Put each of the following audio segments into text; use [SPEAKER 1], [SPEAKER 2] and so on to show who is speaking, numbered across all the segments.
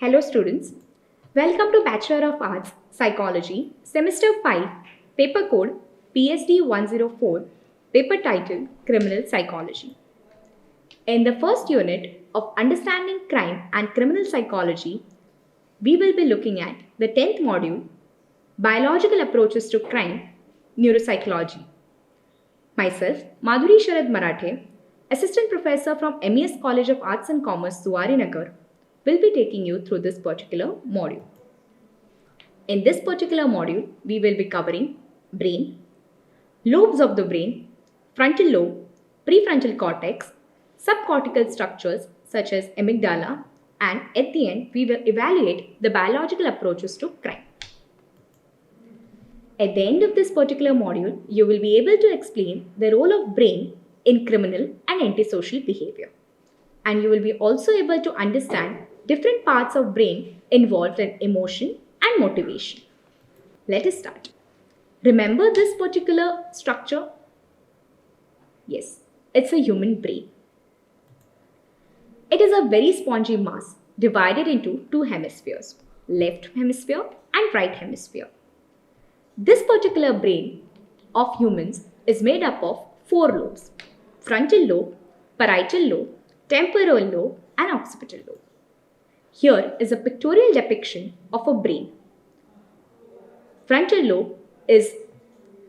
[SPEAKER 1] Hello students, welcome to Bachelor of Arts Psychology Semester 5 Paper Code PSD 104 Paper title Criminal Psychology. In the first unit of Understanding Crime and Criminal Psychology, we will be looking at the 10th module Biological Approaches to Crime Neuropsychology. Myself, Madhuri Sharad Marathe, Assistant Professor from MES College of Arts and Commerce, Zuarinagar, will be taking you through this particular module. In this particular module, we will be covering brain, lobes of the brain, frontal lobe, prefrontal cortex, subcortical structures such as amygdala, and at the end, we will evaluate the biological approaches to crime. At the end of this particular module, you will be able to explain the role of brain in criminal and antisocial behavior. And you will be also able to understand different parts of brain involved in emotion and motivation. Let us start. Remember this particular structure? Yes, it's a human brain. It is a very spongy mass divided into two hemispheres, left hemisphere and right hemisphere. This particular brain of humans is made up of four lobes: frontal lobe, parietal lobe, temporal lobe, and occipital lobe. Here is a pictorial depiction of a brain. Frontal lobe is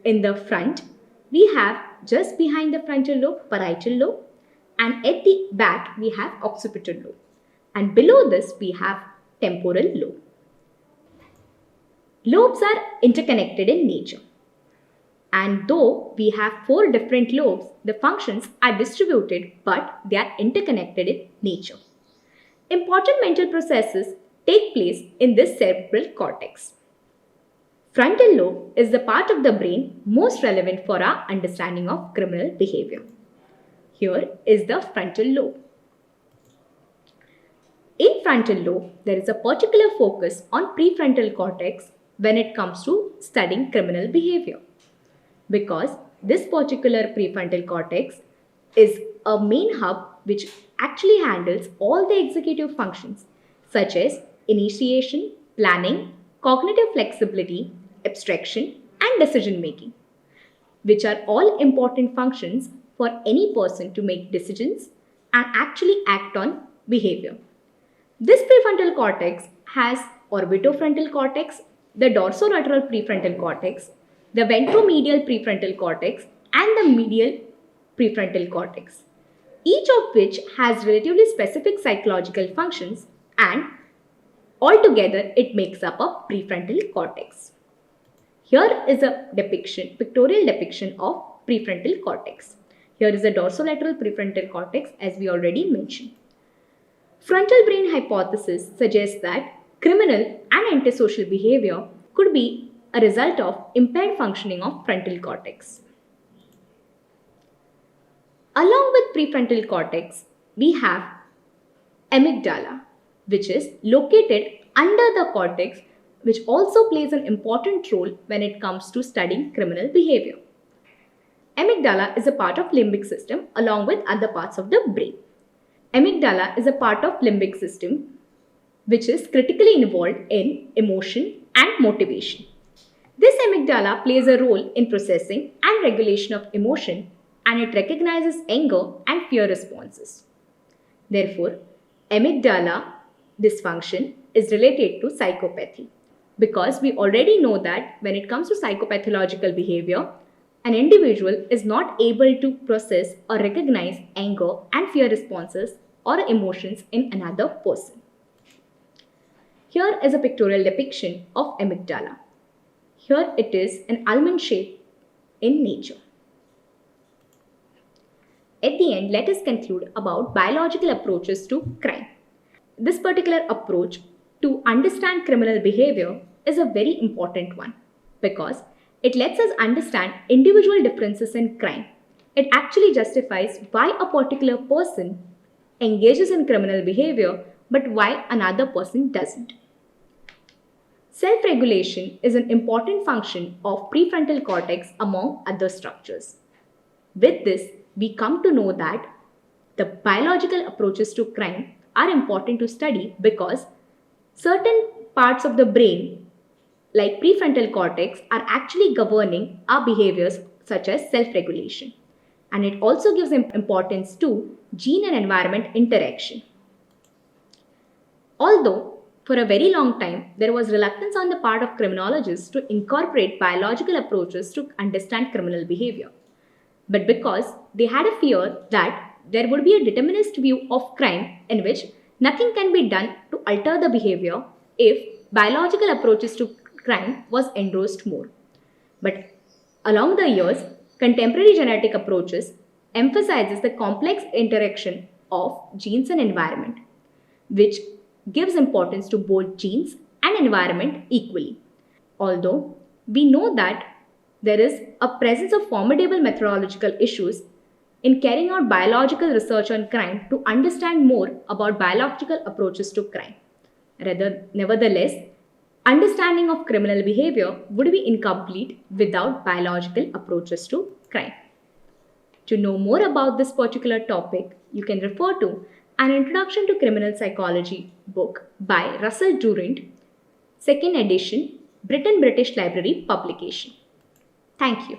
[SPEAKER 1] in the front. We have just behind the frontal lobe, parietal lobe, and at the back we have occipital lobe. And below this we have temporal lobe. Lobes are interconnected in nature. And though we have four different lobes, the functions are distributed but they are interconnected in nature. Important mental processes take place in this cerebral cortex. Frontal lobe is the part of the brain most relevant for our understanding of criminal behavior. Here is the frontal lobe. In frontal lobe, there is a particular focus on prefrontal cortex when it comes to studying criminal behavior, because this particular prefrontal cortex is a main hub which actually handles all the executive functions such as initiation, planning, cognitive flexibility, abstraction, and decision making, which are all important functions for any person to make decisions and actually act on behavior. This prefrontal cortex has orbitofrontal cortex, the dorsolateral prefrontal cortex, the ventromedial prefrontal cortex, and the medial prefrontal cortex, each of which has relatively specific psychological functions, and altogether it makes up a prefrontal cortex. Here is a pictorial depiction of prefrontal cortex. Here is the dorsolateral prefrontal cortex, as we already mentioned. Frontal brain hypothesis suggests that criminal and antisocial behavior could be a result of impaired functioning of frontal cortex. Along with prefrontal cortex, we have amygdala, which is located under the cortex, which also plays an important role when it comes to studying criminal behavior. Amygdala is a part of limbic system along with other parts of the brain. Amygdala is a part of limbic system which is critically involved in emotion and motivation. This amygdala plays a role in processing and regulation of emotion, and it recognizes anger and fear responses. Therefore, amygdala dysfunction is related to psychopathy, because we already know that when it comes to psychopathological behavior, an individual is not able to process or recognize anger and fear responses or emotions in another person. Here is a pictorial depiction of amygdala. Here it is an almond shape in nature. At the end, let us conclude about biological approaches to crime. This particular approach to understand criminal behavior is a very important one, because it lets us understand individual differences in crime. It actually justifies why a particular person engages in criminal behavior but why another person doesn't. Self-regulation is an important function of prefrontal cortex among other structures. With this, we come to know that the biological approaches to crime are important to study because certain parts of the brain, like prefrontal cortex, are actually governing our behaviors such as self-regulation. And it also gives importance to gene and environment interaction. Although, for a very long time, there was reluctance on the part of criminologists to incorporate biological approaches to understand criminal behavior. But because they had a fear that there would be a determinist view of crime in which nothing can be done to alter the behavior if biological approaches to crime was endorsed more. But along the years, contemporary genetic approaches emphasizes the complex interaction of genes and environment, which gives importance to both genes and environment equally. Although we know that there is a presence of formidable methodological issues in carrying out biological research on crime to understand more about biological approaches to crime. Nevertheless, understanding of criminal behavior would be incomplete without biological approaches to crime. To know more about this particular topic, you can refer to An Introduction to Criminal Psychology book by Russell Durant, second edition, British Library publication. Thank you.